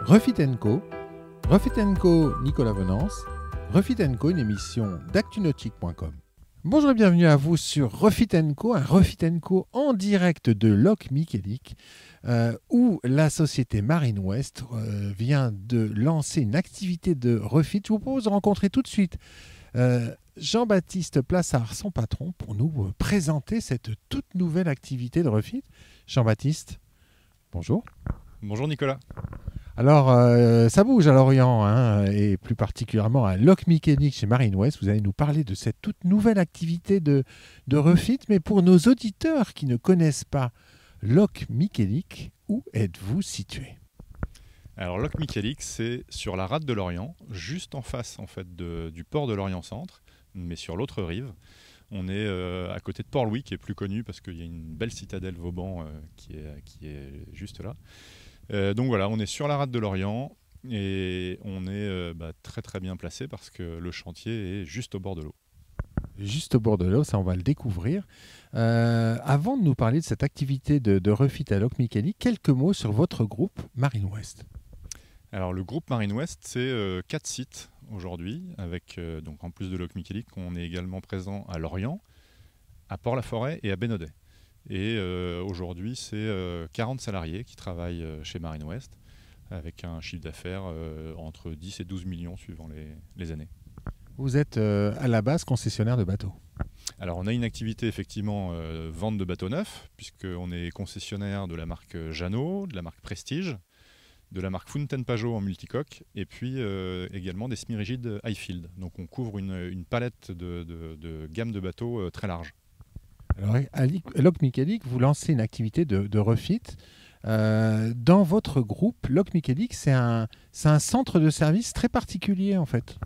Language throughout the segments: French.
Refit & Co, Refit & Co, Nicolas Venance, Refit & Co, une émission d'actunautique.com. Bonjour et bienvenue à vous sur Refit & Co, un Refit & Co en direct de Loch Michelic, où la société Marine West vient de lancer une activité de refit. Je vous propose de rencontrer tout de suite Jean-Baptiste Plassard, son patron, pour nous présenter cette toute nouvelle activité de refit. Jean-Baptiste, bonjour. Bonjour Nicolas. Alors, ça bouge à Lorient, hein, et plus particulièrement à Loch Michelic chez Marine West. Vous allez nous parler de cette toute nouvelle activité de refit. Mais pour nos auditeurs qui ne connaissent pas Loch Michelic, où êtes-vous situé ? Alors Loch Michelic, c'est sur la rade de Lorient, juste en face en fait, du port de Lorient-Centre, mais sur l'autre rive. On est à côté de Port-Louis, qui est plus connu parce qu'il y a une belle citadelle Vauban qui est juste là. Donc voilà, on est sur la rade de Lorient et on est très très bien placé parce que le chantier est juste au bord de l'eau. Juste au bord de l'eau, ça on va le découvrir. Avant de nous parler de cette activité de refit à Loch Michelic, quelques mots sur votre groupe Marine West. Alors le groupe Marine West, c'est 4 sites aujourd'hui, avec donc en plus de Loch Michelic, on est également présent à Lorient, à Port-la-Forêt et à Bénodet. Et aujourd'hui, c'est 40 salariés qui travaillent chez Marine West, avec un chiffre d'affaires entre 10 et 12 millions suivant les années. Vous êtes à la base concessionnaire de bateaux. Alors on a une activité effectivement vente de bateaux neufs, puisqu'on est concessionnaire de la marque Jeannot, de la marque Prestige, de la marque Fountaine Pajot en multicoque, et puis également des semi-rigides Highfield. Donc on couvre une palette de gamme de bateaux très large. Alors, à Loch Michelic, vous lancez une activité de refit. Dans votre groupe, Loch Michelic, c'est un centre de service très particulier en fait.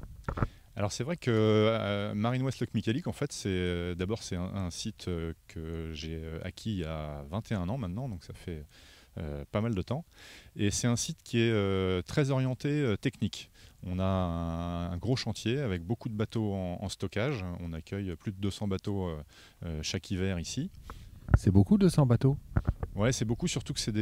Alors c'est vrai que Marine West Loch Michelic, en fait, c'est un site que j'ai acquis il y a 21 ans maintenant, donc ça fait pas mal de temps. Et c'est un site qui est très orienté technique. On a un gros chantier avec beaucoup de bateaux en stockage. On accueille plus de 200 bateaux chaque hiver ici. C'est beaucoup, 200 bateaux ? Ouais, c'est beaucoup, surtout que c'est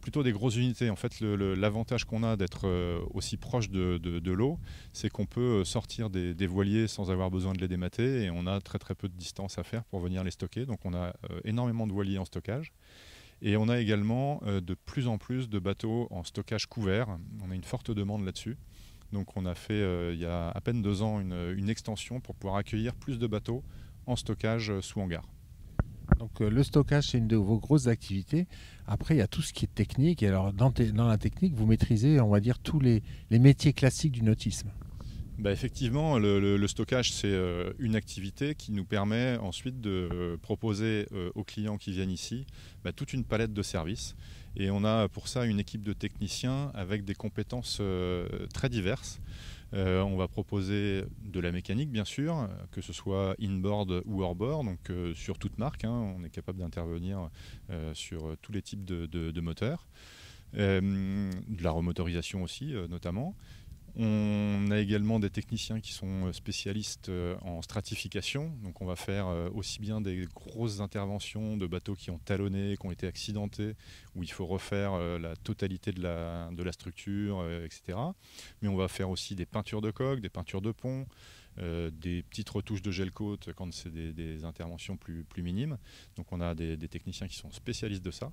plutôt des grosses unités. En fait, l'avantage qu'on a d'être aussi proche de l'eau, c'est qu'on peut sortir des voiliers sans avoir besoin de les démater, et on a très très peu de distance à faire pour venir les stocker. Donc on a énormément de voiliers en stockage. Et on a également de plus en plus de bateaux en stockage couvert. On a une forte demande là-dessus. Donc on a fait, il y a à peine 2 ans, une extension pour pouvoir accueillir plus de bateaux en stockage sous hangar. Donc le stockage, c'est une de vos grosses activités. Après, il y a tout ce qui est technique. Et alors, dans la technique, vous maîtrisez, on va dire, tous les métiers classiques du nautisme. Effectivement, le stockage, c'est une activité qui nous permet ensuite de proposer aux clients qui viennent ici toute une palette de services. Et on a pour ça une équipe de techniciens avec des compétences très diverses. On va proposer de la mécanique, bien sûr, que ce soit inboard ou hors-bord, donc sur toute marque. On est capable d'intervenir sur tous les types de moteurs. De la remotorisation aussi, notamment. On a également des techniciens qui sont spécialistes en stratification. Donc on va faire aussi bien des grosses interventions de bateaux qui ont talonné, qui ont été accidentés, où il faut refaire la totalité de la structure, etc. Mais on va faire aussi des peintures de coque, des peintures de pont, des petites retouches de gel-coat quand c'est des interventions plus minimes. Donc on a des techniciens qui sont spécialistes de ça.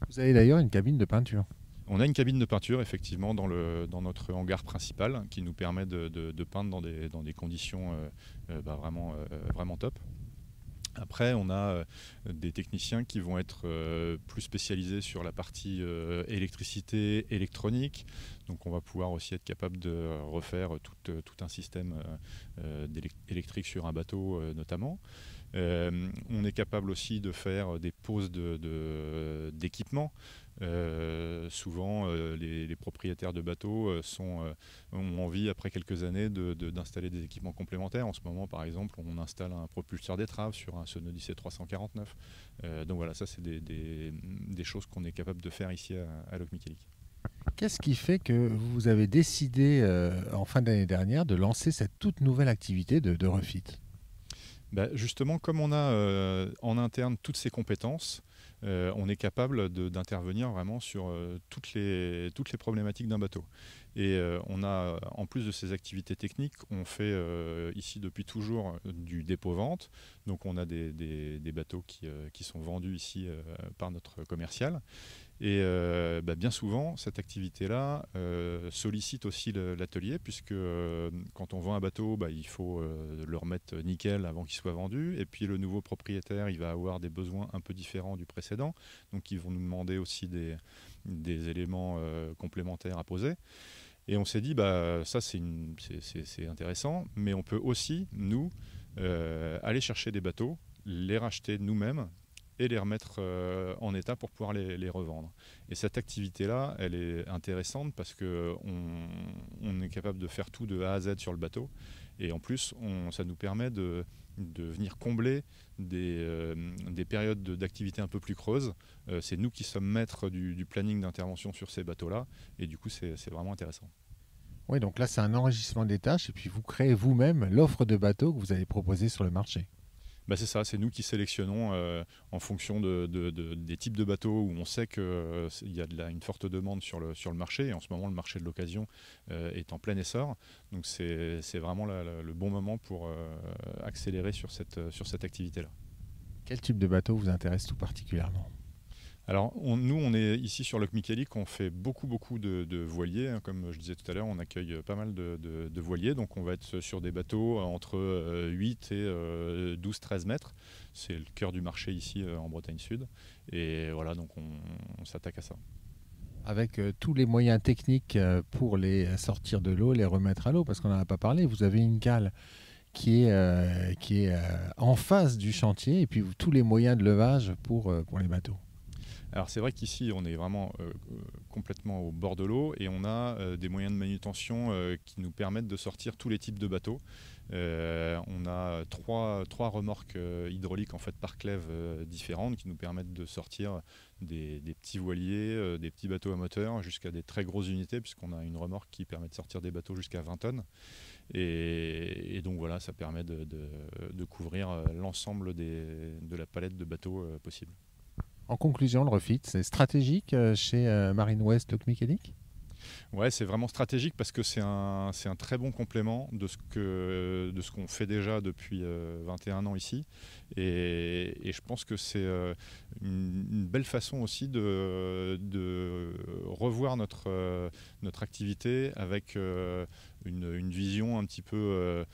Vous avez d'ailleurs une cabine de peinture. On a une cabine de peinture, effectivement, dans notre hangar principal, qui nous permet de peindre dans des conditions vraiment top. Après, on a des techniciens qui vont être plus spécialisés sur la partie électricité, électronique. Donc on va pouvoir aussi être capable de refaire tout un système électrique sur un bateau notamment. On est capable aussi de faire des poses d'équipement. Souvent, les propriétaires de bateaux ont envie, après quelques années, d'installer des équipements complémentaires. En ce moment, par exemple, on installe un propulseur d'étrave sur un Sonodyssey 349. Donc voilà, ça, c'est des choses qu'on est capable de faire ici à Loch Michelic. Qu'est-ce qui fait que vous avez décidé, en fin d'année dernière, de lancer cette toute nouvelle activité de refit ? Bah, justement, comme on a en interne toutes ces compétences, on est capable d'intervenir vraiment sur toutes les problématiques d'un bateau. Et on a, en plus de ces activités techniques, on fait ici depuis toujours du dépôt-vente. Donc on a des bateaux qui sont vendus ici par notre commercial. Et bien souvent, cette activité-là sollicite aussi l'atelier, puisque quand on vend un bateau, il faut le remettre nickel avant qu'il soit vendu. Et puis le nouveau propriétaire, il va avoir des besoins un peu différents du précédent. Donc ils vont nous demander aussi des éléments complémentaires à poser. Et on s'est dit, ça c'est intéressant, mais on peut aussi, nous, aller chercher des bateaux, les racheter nous-mêmes et les remettre en état pour pouvoir les revendre. Et cette activité-là, elle est intéressante parce qu'on est capable de faire tout de A à Z sur le bateau. Et en plus, ça nous permet de venir combler des périodes d'activité un peu plus creuses. C'est nous qui sommes maîtres du planning d'intervention sur ces bateaux-là. Et du coup, c'est vraiment intéressant. Oui, donc là, c'est un enrichissement des tâches et puis vous créez vous-même l'offre de bateaux que vous allez proposer sur le marché. C'est ça, c'est nous qui sélectionnons en fonction des types de bateaux où on sait qu'il y a une forte demande sur le marché. Et en ce moment, le marché de l'occasion est en plein essor. Donc c'est vraiment le bon moment pour accélérer sur cette activité-là. Quel type de bateau vous intéresse tout particulièrement? Alors, nous, on est ici sur Loc Michelic, on fait beaucoup de voiliers. Hein. Comme je disais tout à l'heure, on accueille pas mal de voiliers. Donc, on va être sur des bateaux entre 8 et 12-13 mètres. C'est le cœur du marché ici en Bretagne Sud. Et voilà, donc on s'attaque à ça. Avec tous les moyens techniques pour les sortir de l'eau, les remettre à l'eau, parce qu'on n'en a pas parlé. Vous avez une cale qui est en face du chantier et puis tous les moyens de levage pour les bateaux. Alors c'est vrai qu'ici on est vraiment complètement au bord de l'eau et on a des moyens de manutention qui nous permettent de sortir tous les types de bateaux. On a trois remorques hydrauliques en fait par clève différentes qui nous permettent de sortir des petits voiliers, des petits bateaux à moteur jusqu'à des très grosses unités, puisqu'on a une remorque qui permet de sortir des bateaux jusqu'à 20 tonnes. Et donc voilà, ça permet de couvrir l'ensemble de la palette de bateaux possible. En conclusion, le refit, c'est stratégique chez Marine West Loc Michelic? Ouais, c'est vraiment stratégique parce que c'est un très bon complément de ce qu'on fait déjà depuis 21 ans ici. Et je pense que c'est une belle façon aussi de revoir notre activité avec une vision un petit peu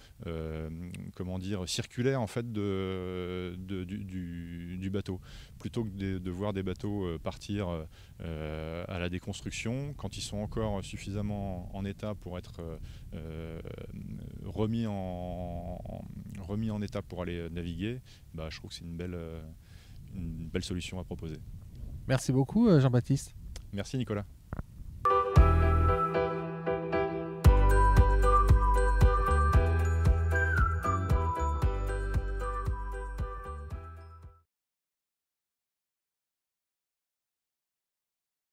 comment dire, circulaire en fait du bateau. Plutôt que de voir des bateaux partir à la déconstruction, quand ils sont encore suffisamment en état pour être remis en état pour aller naviguer, je trouve que c'est une belle solution à proposer. Merci beaucoup Jean-Baptiste. Merci Nicolas.